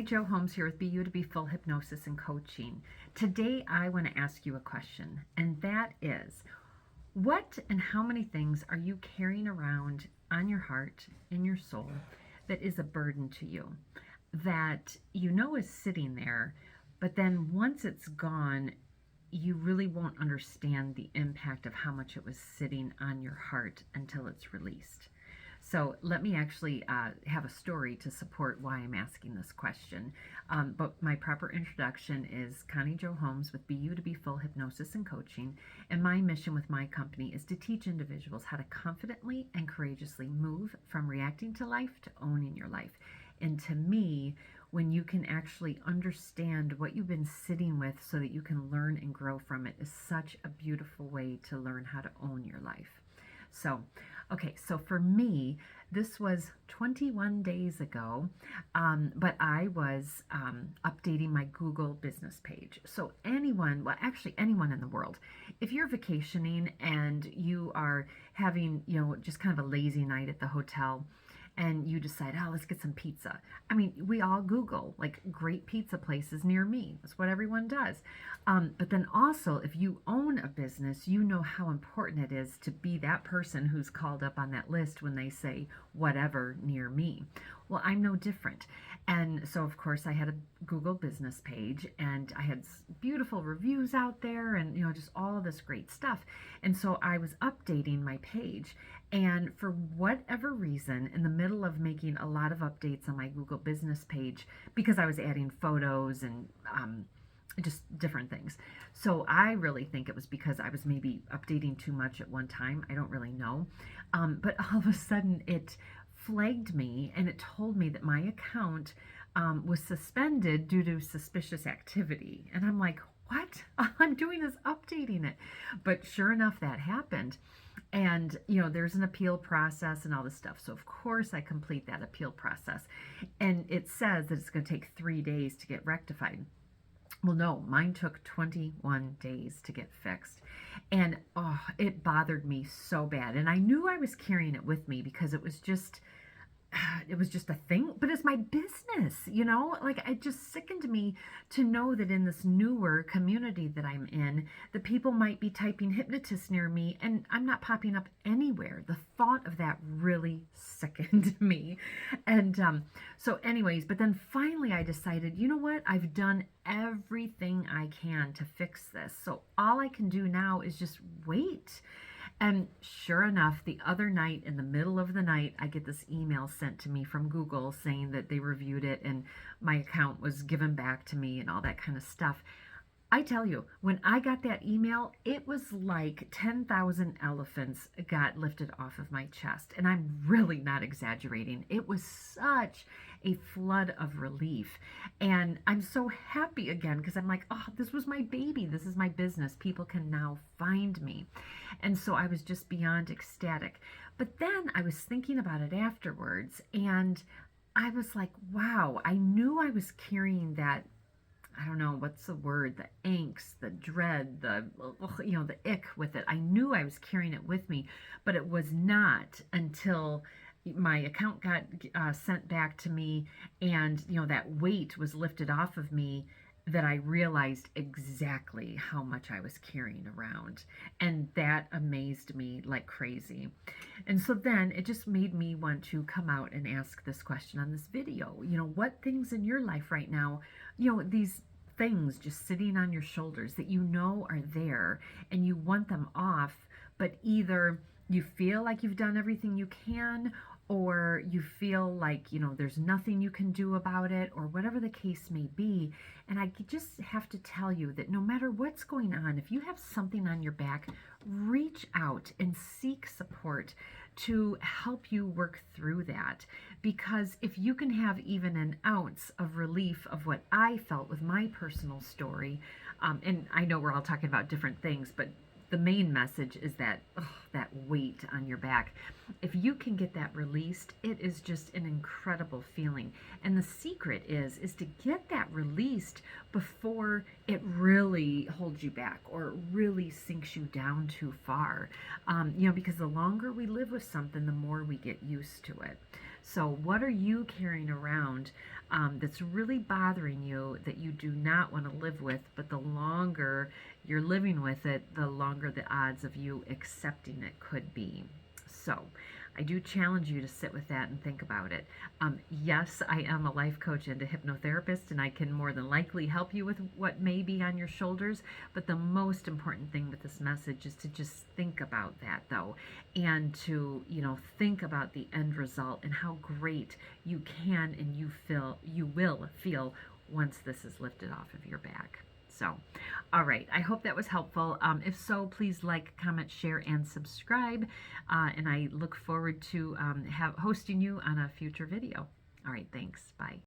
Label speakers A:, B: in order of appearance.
A: Jo Holmes here with BU2BFULL Hypnosis and Coaching. Today I want to ask you a question, and that is, what and how many things are you carrying around on your heart, in your soul, that is a burden to you, that you know is sitting there, but then once it's gone, you really won't understand the impact of how much it was sitting on your heart until it's released. So let me actually have a story to support why I'm asking this question. But my proper introduction is Connie Jo Holmes with BU2BFULL Hypnosis and Coaching. And my mission with my company is to teach individuals how to confidently and courageously move from reacting to life to owning your life. And to me, when you can actually understand what you've been sitting with so that you can learn and grow from it is such a beautiful way to learn how to own your life. So for me, this was 21 days ago, but I was updating my Google business page. So anyone in the world, if you're vacationing and you are having, just kind of a lazy night at the hotel, and you decide, oh, let's get some pizza. I mean, we all Google, like, great pizza places near me. That's what everyone does. But then also, if you own a business, you know how important it is to be that person who's called up on that list when they say, whatever, near me. Well, I'm no different. And so, of course, I had a Google business page, and I had beautiful reviews out there and, just all of this great stuff. And so I was updating my page. And for whatever reason, in the middle of making a lot of updates on my Google business page, because I was adding photos and just different things. So I really think it was because I was maybe updating too much at one time. I don't really know. But all of a sudden it flagged me, and it told me that my account was suspended due to suspicious activity. And I'm like, what? All I'm doing is updating it. But sure enough, that happened. And, there's an appeal process and all this stuff. So, of course, I complete that appeal process. And it says that it's going to take 3 days to get rectified. Well, no, mine took 21 days to get fixed. And, it bothered me so bad. And I knew I was carrying it with me because it was just a thing, but it's my business, like, it just sickened me to know that in this newer community that I'm in, the people might be typing hypnotist near me and I'm not popping up anywhere. The thought of that really sickened me. And so anyways, but then finally I decided, you know what? I've done everything I can to fix this. So all I can do now is just wait. And sure enough, the other night, in the middle of the night, I get this email sent to me from Google saying that they reviewed it and my account was given back to me and all that kind of stuff. I tell you, when I got that email, it was like 10,000 elephants got lifted off of my chest. And I'm really not exaggerating. It was such a flood of relief. And I'm so happy again because I'm like, oh, this was my baby. This is my business. People can now find me. And so I was just beyond ecstatic. But then I was thinking about it afterwards, and I was like, wow, I knew I was carrying that. I don't know, what's the word, the angst, the dread, the ick with it. I knew I was carrying it with me, but it was not until my account got sent back to me and, that weight was lifted off of me that I realized exactly how much I was carrying around. And that amazed me like crazy. And so then it just made me want to come out and ask this question on this video. What things in your life right now, these things just sitting on your shoulders that are there and you want them off, but either you feel like you've done everything you can, or you feel like, there's nothing you can do about it, or whatever the case may be. And I just have to tell you that no matter what's going on, if you have something on your back, reach out and seek support to help you work through that. Because if you can have even an ounce of relief of what I felt with my personal story, and I know we're all talking about different things, but the main message is that weight on your back. If you can get that released, it is just an incredible feeling. And the secret is to get that released before it really holds you back or really sinks you down too far. Because the longer we live with something, the more we get used to it. So what are you carrying around that's really bothering you that you do not want to live with, but the longer you're living with it, the longer the odds of you accepting it could be. So I do challenge you to sit with that and think about it. Yes, I am a life coach and a hypnotherapist, and I can more than likely help you with what may be on your shoulders. But the most important thing with this message is to just think about that, though, and to, think about the end result and how great you can and you will feel once this is lifted off of your back. So, all right, I hope that was helpful. If so, please like, comment, share, and subscribe. And I look forward to hosting you on a future video. All right, thanks. Bye.